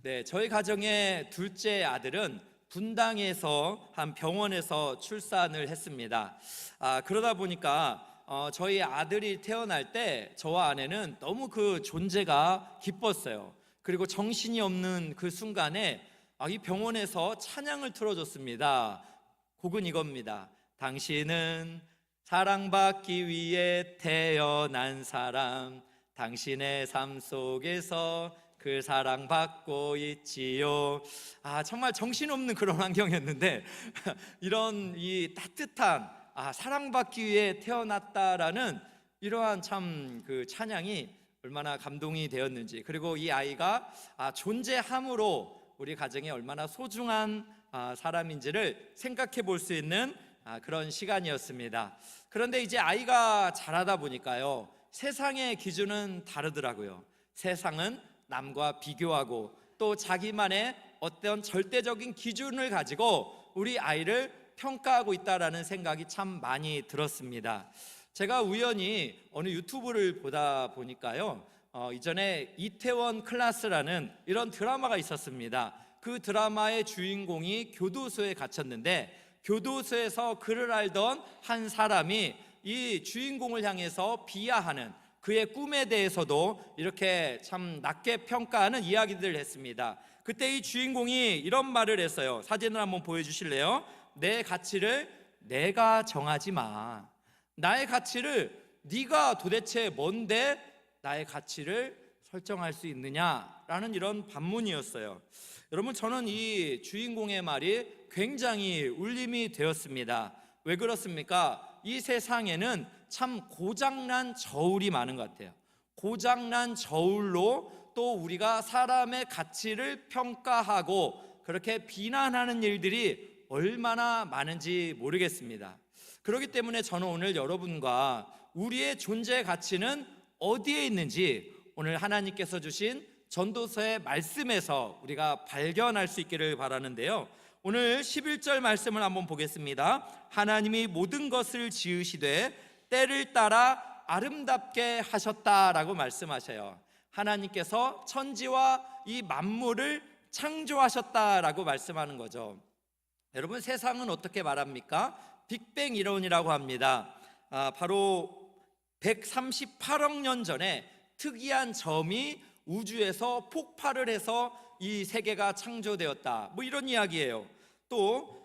네, 저희 가정의 둘째 아들은 분당에서 한 병원에서 출산을 했습니다. 그러다 보니까 저희 아들이 태어날 때 저와 아내는 너무 그 존재가 기뻤어요. 그리고 정신이 없는 그 순간에 이 병원에서 찬양을 틀어줬습니다. 곡은 이겁니다. 당신은 사랑받기 위해 태어난 사람, 당신의 삶 속에서 그 사랑받고 있지요. 정말 정신없는 그런 환경이었는데 이런 이 따뜻한 사랑받기 위해 태어났다라는 이러한 참 그 찬양이 얼마나 감동이 되었는지, 그리고 이 아이가 존재함으로 우리 가정에 얼마나 소중한 사람인지를 생각해 볼 수 있는 그런 시간이었습니다. 그런데 이제 아이가 자라다 보니까요, 세상의 기준은 다르더라고요. 세상은 남과 비교하고 또 자기만의 어떤 절대적인 기준을 가지고 우리 아이를 평가하고 있다라는 생각이 참 많이 들었습니다. 제가 우연히 어느 유튜브를 보다 보니까요, 이전에 이태원 클라스라는 이런 드라마가 있었습니다. 그 드라마의 주인공이 교도소에 갇혔는데, 교도소에서 그를 알던 한 사람이 이 주인공을 향해서 비하하는, 그의 꿈에 대해서도 이렇게 참 낮게 평가하는 이야기들을 했습니다. 그때 이 주인공이 이런 말을 했어요. 사진을 한번 보여주실래요? 내 가치를 내가 정하지 마. 나의 가치를 네가 도대체 뭔데 나의 가치를 설정할 수 있느냐라는 이런 반문이었어요. 여러분, 저는 이 주인공의 말이 굉장히 울림이 되었습니다. 왜 그렇습니까? 이 세상에는 참 고장난 저울이 많은 것 같아요. 고장난 저울로 또 우리가 사람의 가치를 평가하고 그렇게 비난하는 일들이 얼마나 많은지 모르겠습니다. 그렇기 때문에 저는 오늘 여러분과 우리의 존재 가치는 어디에 있는지 오늘 하나님께서 주신 전도서의 말씀에서 우리가 발견할 수 있기를 바라는데요, 오늘 11절 말씀을 한번 보겠습니다. 하나님이 모든 것을 지으시되 때를 따라 아름답게 하셨다라고 말씀하셔요. 하나님께서 천지와 이 만물을 창조하셨다라고 말씀하는 거죠. 여러분, 세상은 어떻게 말합니까? 빅뱅 이론이라고 합니다. 바로 138억 년 전에 특이한 점이 우주에서 폭발을 해서 이 세계가 창조되었다, 뭐 이런 이야기예요. 또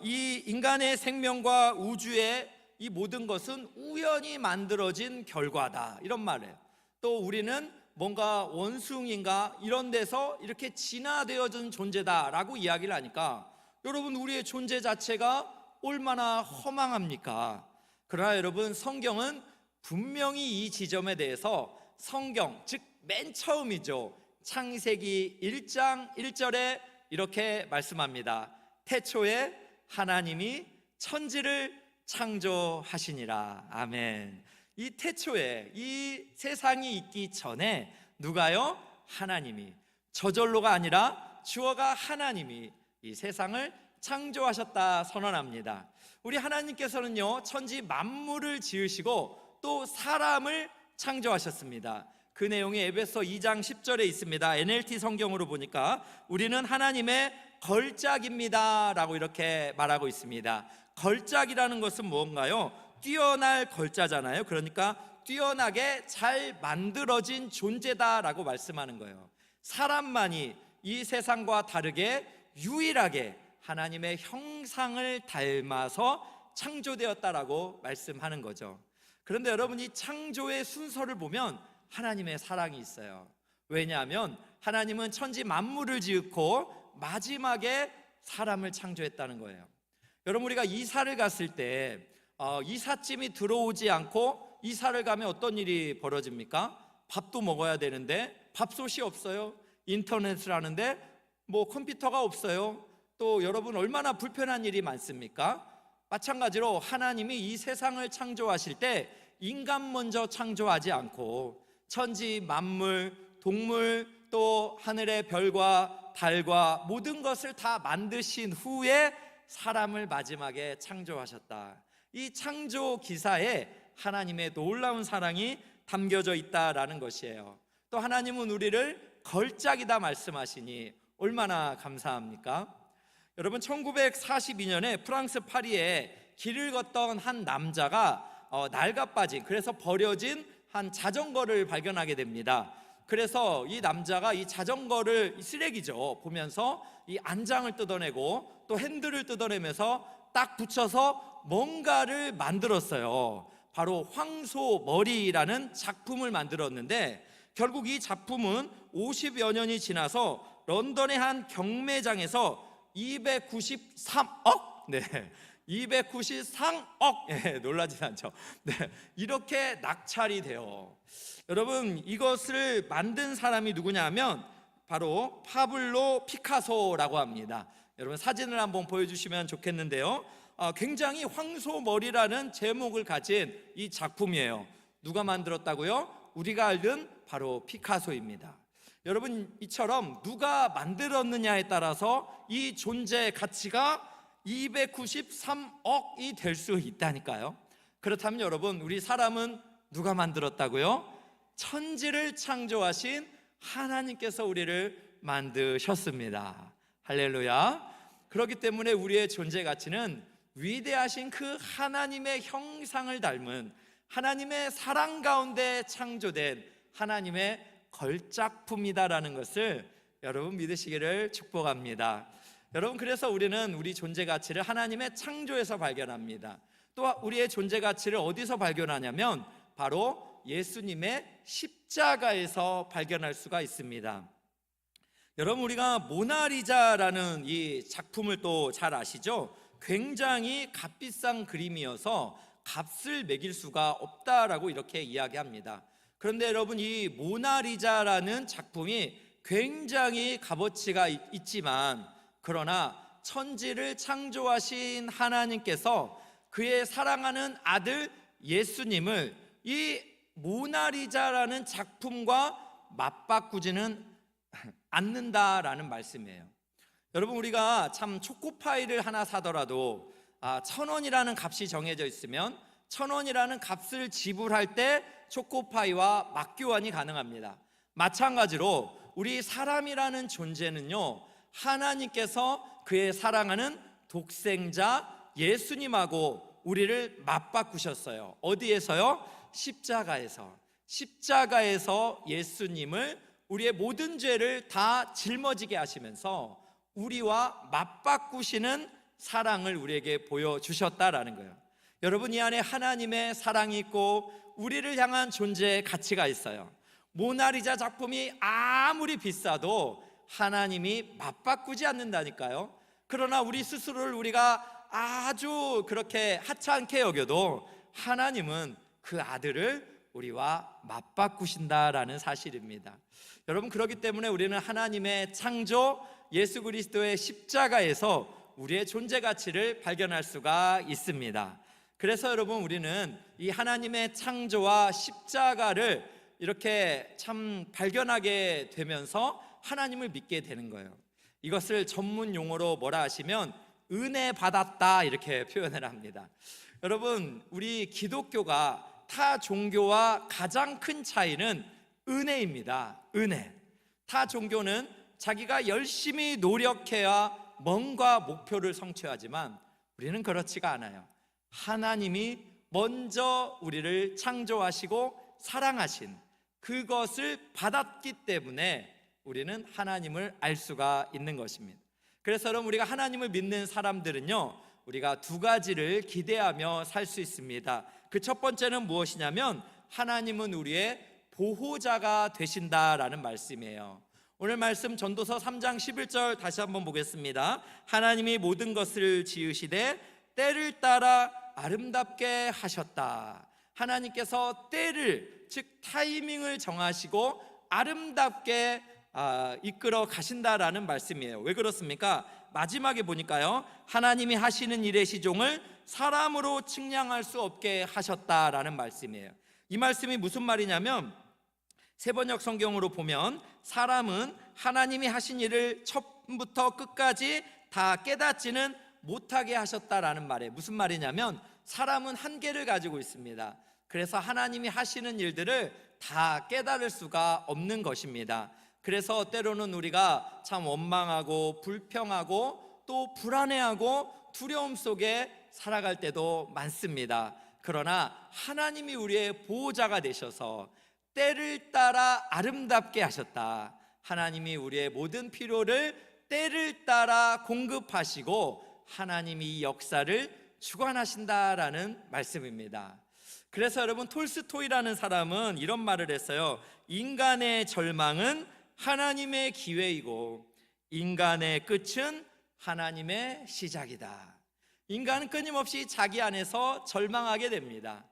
이 인간의 생명과 우주의 이 모든 것은 우연히 만들어진 결과다, 이런 말이에요. 또 우리는 뭔가 원숭이인가 이런 데서 이렇게 진화되어진 존재다라고 이야기를 하니까, 여러분, 우리의 존재 자체가 얼마나 허망합니까? 그러나 여러분, 성경은 분명히 이 지점에 대해서 성경, 즉 맨 처음이죠, 창세기 1장 1절에 이렇게 말씀합니다. 태초에 하나님이 천지를 창조하시니라. 아멘. 이 태초에, 이 세상이 있기 전에 누가요? 하나님이, 저절로가 아니라 주어가 하나님이 이 세상을 창조하셨다 선언합니다. 우리 하나님께서는요, 천지 만물을 지으시고 또 사람을 창조하셨습니다. 그 내용이 에베소 2장 10절에 있습니다. NLT 성경으로 보니까 우리는 하나님의 걸작입니다 라고 이렇게 말하고 있습니다. 걸작이라는 것은 뭔가요? 뛰어날 걸자잖아요. 그러니까 뛰어나게 잘 만들어진 존재다라고 말씀하는 거예요. 사람만이 이 세상과 다르게 유일하게 하나님의 형상을 닮아서 창조되었다라고 말씀하는 거죠. 그런데 여러분, 이 창조의 순서를 보면 하나님의 사랑이 있어요. 왜냐하면 하나님은 천지 만물을 지었고 마지막에 사람을 창조했다는 거예요. 여러분, 우리가 이사를 갔을 때 이삿짐이 들어오지 않고 이사를 가면 어떤 일이 벌어집니까? 밥도 먹어야 되는데 밥솥이 없어요. 인터넷을 하는데 뭐 컴퓨터가 없어요. 또 여러분, 얼마나 불편한 일이 많습니까? 마찬가지로 하나님이 이 세상을 창조하실 때 인간 먼저 창조하지 않고 천지 만물, 동물, 또 하늘의 별과 달과 모든 것을 다 만드신 후에 사람을 마지막에 창조하셨다. 이 창조 기사에 하나님의 놀라운 사랑이 담겨져 있다라는 것이에요. 또 하나님은 우리를 걸작이다 말씀하시니 얼마나 감사합니까? 여러분, 1942년에 프랑스 파리에 길을 걷던 한 남자가 낡아빠진, 그래서 버려진 한 자전거를 발견하게 됩니다. 그래서 이 남자가 이 자전거를, 쓰레기죠, 보면서 이 안장을 뜯어내고 또 핸들을 뜯어내면서 딱 붙여서 뭔가를 만들었어요. 바로 황소머리라는 작품을 만들었는데, 결국 이 작품은 50여 년이 지나서 런던의 한 경매장에서 293억? 네, 293억, 놀라진 않죠. 네, 이렇게 낙찰이 돼요. 여러분, 이것을 만든 사람이 누구냐 하면 바로 파블로 피카소라고 합니다. 여러분, 사진을 한번 보여주시면 좋겠는데요, 굉장히 황소머리라는 제목을 가진 이 작품이에요. 누가 만들었다고요? 우리가 알던 바로 피카소입니다. 여러분, 이처럼 누가 만들었느냐에 따라서 이 존재의 가치가 293억이 될 수 있다니까요. 그렇다면 여러분, 우리 사람은 누가 만들었다고요? 천지를 창조하신 하나님께서 우리를 만드셨습니다. 할렐루야. 그렇기 때문에 우리의 존재 가치는 위대하신 그 하나님의 형상을 닮은, 하나님의 사랑 가운데 창조된 하나님의 걸작품이다라는 것을 여러분 믿으시기를 축복합니다. 여러분, 그래서 우리는 우리 존재 가치를 하나님의 창조에서 발견합니다. 또 우리의 존재 가치를 어디서 발견하냐면 바로 예수님의 십자가에서 발견할 수가 있습니다. 여러분, 우리가 모나리자라는 이 작품을 또 잘 아시죠? 굉장히 값비싼 그림이어서 값을 매길 수가 없다라고 이렇게 이야기합니다. 그런데 여러분, 이 모나리자라는 작품이 굉장히 값어치가 있지만, 그러나 천지를 창조하신 하나님께서 그의 사랑하는 아들 예수님을 이 모나리자라는 작품과 맞바꾸지는 않는다라는 말씀이에요. 여러분, 우리가 참 초코파이를 하나 사더라도 1,000원이라는 값이 정해져 있으면 1,000원이라는 값을 지불할 때 초코파이와 맞교환이 가능합니다. 마찬가지로 우리 사람이라는 존재는요, 하나님께서 그의 사랑하는 독생자 예수님하고 우리를 맞바꾸셨어요. 어디에서요? 십자가에서 예수님을, 우리의 모든 죄를 다 짊어지게 하시면서 우리와 맞바꾸시는 사랑을 우리에게 보여주셨다라는 거예요. 여러분, 이 안에 하나님의 사랑이 있고 우리를 향한 존재의 가치가 있어요. 모나리자 작품이 아무리 비싸도 하나님이 맞바꾸지 않는다니까요. 그러나 우리 스스로를 우리가 아주 그렇게 하찮게 여겨도 하나님은 그 아들을 우리와 맞바꾸신다라는 사실입니다. 여러분, 그렇기 때문에 우리는 하나님의 창조 예수 그리스도의 십자가에서 우리의 존재 가치를 발견할 수가 있습니다. 그래서 여러분, 우리는 이 하나님의 창조와 십자가를 이렇게 참 발견하게 되면서 하나님을 믿게 되는 거예요. 이것을 전문 용어로 뭐라 하시면 은혜 받았다 이렇게 표현을 합니다. 여러분, 우리 기독교가 타 종교와 가장 큰 차이는 은혜입니다. 은혜. 타 종교는 자기가 열심히 노력해야 뭔가 목표를 성취하지만 우리는 그렇지가 않아요. 하나님이 먼저 우리를 창조하시고 사랑하신 그것을 받았기 때문에 우리는 하나님을 알 수가 있는 것입니다. 그래서 여러분, 우리가 하나님을 믿는 사람들은요, 우리가 두 가지를 기대하며 살 수 있습니다. 그 첫 번째는 무엇이냐면 하나님은 우리의 보호자가 되신다라는 말씀이에요. 오늘 말씀 전도서 3장 11절 다시 한번 보겠습니다. 하나님이 모든 것을 지으시되 때를 따라 아름답게 하셨다. 하나님께서 때를, 즉 타이밍을 정하시고 아름답게 이끌어 가신다라는 말씀이에요. 왜 그렇습니까? 마지막에 보니까요, 하나님이 하시는 일의 시종을 사람으로 측량할 수 없게 하셨다라는 말씀이에요. 이 말씀이 무슨 말이냐면 세번역 성경으로 보면 사람은 하나님이 하신 일을 처음부터 끝까지 다 깨닫지는 못하게 하셨다라는 말이에요. 무슨 말이냐면 사람은 한계를 가지고 있습니다. 그래서 하나님이 하시는 일들을 다 깨달을 수가 없는 것입니다. 그래서 때로는 우리가 참 원망하고 불평하고 또 불안해하고 두려움 속에 살아갈 때도 많습니다. 그러나 하나님이 우리의 보호자가 되셔서 때를 따라 아름답게 하셨다. 하나님이 우리의 모든 필요를 때를 따라 공급하시고 하나님이 이 역사를 주관하신다라는 말씀입니다. 그래서 여러분, 톨스토이라는 사람은 이런 말을 했어요. 인간의 절망은 하나님의 기회이고 인간의 끝은 하나님의 시작이다. 인간은 끊임없이 자기 안에서 절망하게 됩니다.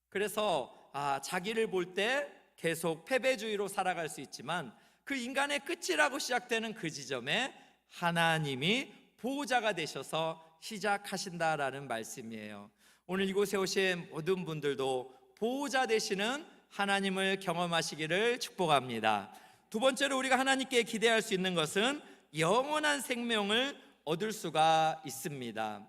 그래서 자기를 볼 때 계속 패배주의로 살아갈 수 있지만 그 인간의 끝이라고 시작되는 그 지점에 하나님이 보호자가 되셔서 시작하신다라는 말씀이에요. 오늘 이곳에 오신 모든 분들도 보호자 되시는 하나님을 경험하시기를 축복합니다. 두 번째로 우리가 하나님께 기대할 수 있는 것은 영원한 생명을 얻을 수가 있습니다.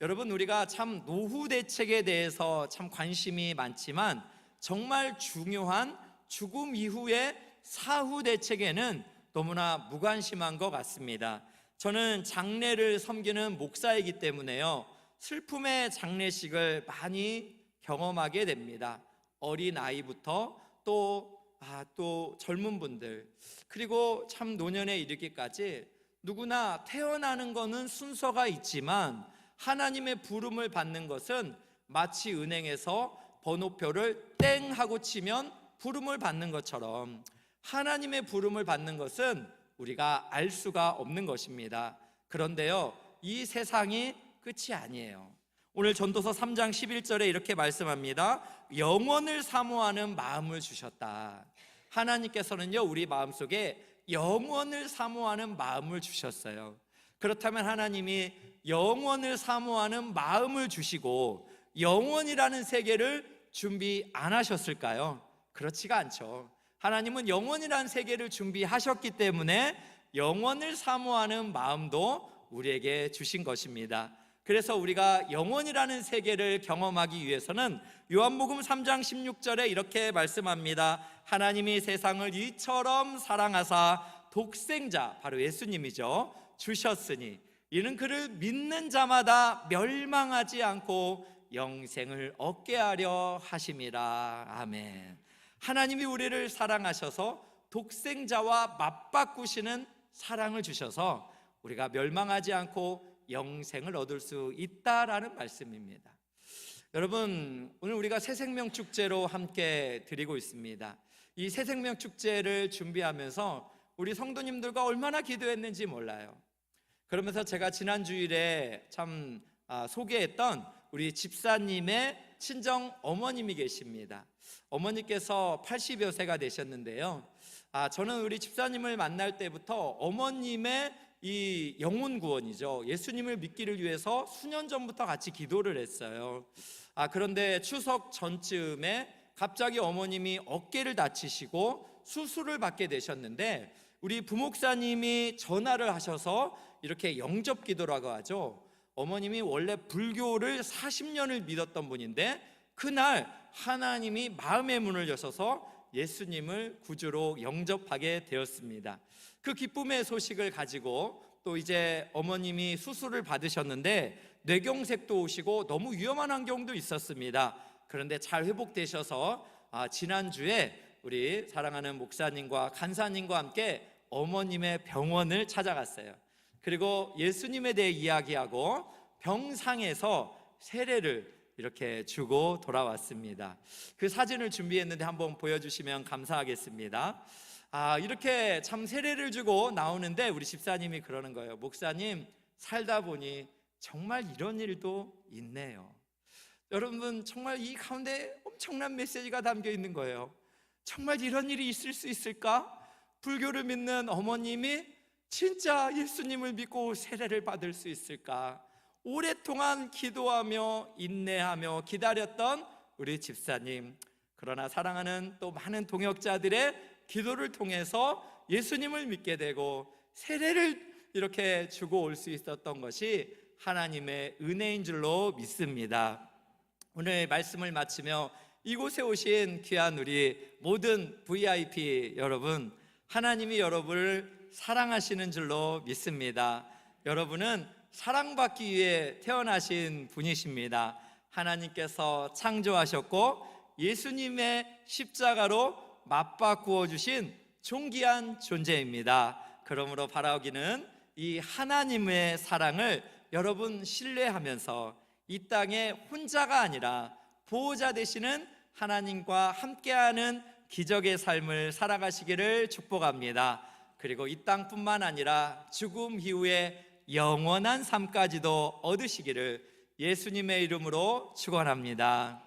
여러분, 우리가 참 노후 대책에 대해서 참 관심이 많지만 정말 중요한 죽음 이후의 사후 대책에는 너무나 무관심한 것 같습니다. 저는 장례를 섬기는 목사이기 때문에요, 슬픔의 장례식을 많이 경험하게 됩니다. 어린 아이부터 또 젊은 분들, 그리고 참 노년에 이르기까지 누구나 태어나는 것은 순서가 있지만 하나님의 부름을 받는 것은 마치 은행에서 번호표를 땡 하고 치면 부름을 받는 것처럼 하나님의 부름을 받는 것은 우리가 알 수가 없는 것입니다. 그런데요, 이 세상이 끝이 아니에요. 오늘 전도서 3장 11절에 이렇게 말씀합니다. 영원을 사모하는 마음을 주셨다. 하나님께서는요, 우리 마음속에 영원을 사모하는 마음을 주셨어요. 그렇다면 하나님이 영원을 사모하는 마음을 주시고 영원이라는 세계를 준비 안 하셨을까요? 그렇지가 않죠. 하나님은 영원이라는 세계를 준비하셨기 때문에 영원을 사모하는 마음도 우리에게 주신 것입니다. 그래서 우리가 영원이라는 세계를 경험하기 위해서는 요한복음 3장 16절에 이렇게 말씀합니다. 하나님이 세상을 이처럼 사랑하사 독생자, 바로 예수님이죠, 주셨으니 이는 그를 믿는 자마다 멸망하지 않고 영생을 얻게 하려 하심이라. 아멘. 하나님이 우리를 사랑하셔서 독생자와 맞바꾸시는 사랑을 주셔서 우리가 멸망하지 않고 영생을 얻을 수 있다라는 말씀입니다. 여러분, 오늘 우리가 새생명 축제로 함께 드리고 있습니다. 이 새생명 축제를 준비하면서 우리 성도님들과 얼마나 기도했는지 몰라요. 그러면서 제가 지난 주일에 참 소개했던 우리 집사님의 친정 어머님이 계십니다. 어머니께서 80여 세가 되셨는데요, 저는 우리 집사님을 만날 때부터 어머님의 이 영혼 구원이죠, 예수님을 믿기를 위해서 수년 전부터 같이 기도를 했어요. 그런데 추석 전쯤에 갑자기 어머님이 어깨를 다치시고 수술을 받게 되셨는데 우리 부목사님이 전화를 하셔서 이렇게 영접 기도라고 하죠. 어머님이 원래 불교를 40년을 믿었던 분인데 그날 하나님이 마음의 문을 여셔서 예수님을 구주로 영접하게 되었습니다. 그 기쁨의 소식을 가지고 또 이제 어머님이 수술을 받으셨는데 뇌경색도 오시고 너무 위험한 환경도 있었습니다. 그런데 잘 회복되셔서 지난주에 우리 사랑하는 목사님과 간사님과 함께 어머님의 병원을 찾아갔어요. 그리고 예수님에 대해 이야기하고 병상에서 세례를 이렇게 주고 돌아왔습니다. 그 사진을 준비했는데 한번 보여주시면 감사하겠습니다. 이렇게 참 세례를 주고 나오는데 우리 집사님이 그러는 거예요. 목사님, 살다 보니 정말 이런 일도 있네요. 여러분, 정말 이 가운데 엄청난 메시지가 담겨 있는 거예요. 정말 이런 일이 있을 수 있을까? 불교를 믿는 어머님이 진짜 예수님을 믿고 세례를 받을 수 있을까? 오랫동안 기도하며 인내하며 기다렸던 우리 집사님, 그러나 사랑하는 또 많은 동역자들의 기도를 통해서 예수님을 믿게 되고 세례를 이렇게 주고 올 수 있었던 것이 하나님의 은혜인 줄로 믿습니다. 오늘 말씀을 마치며 이곳에 오신 귀한 우리 모든 VIP 여러분, 하나님이 여러분을 사랑하시는 줄로 믿습니다. 여러분은 사랑받기 위해 태어나신 분이십니다. 하나님께서 창조하셨고 예수님의 십자가로 맞바꾸어 주신 존귀한 존재입니다. 그러므로 바라기는 이 하나님의 사랑을 여러분 신뢰하면서 이 땅에 혼자가 아니라 보호자 되시는 하나님과 함께하는 기적의 삶을 살아가시기를 축복합니다. 그리고 이 땅뿐만 아니라 죽음 이후에 영원한 삶까지도 얻으시기를 예수님의 이름으로 축원합니다.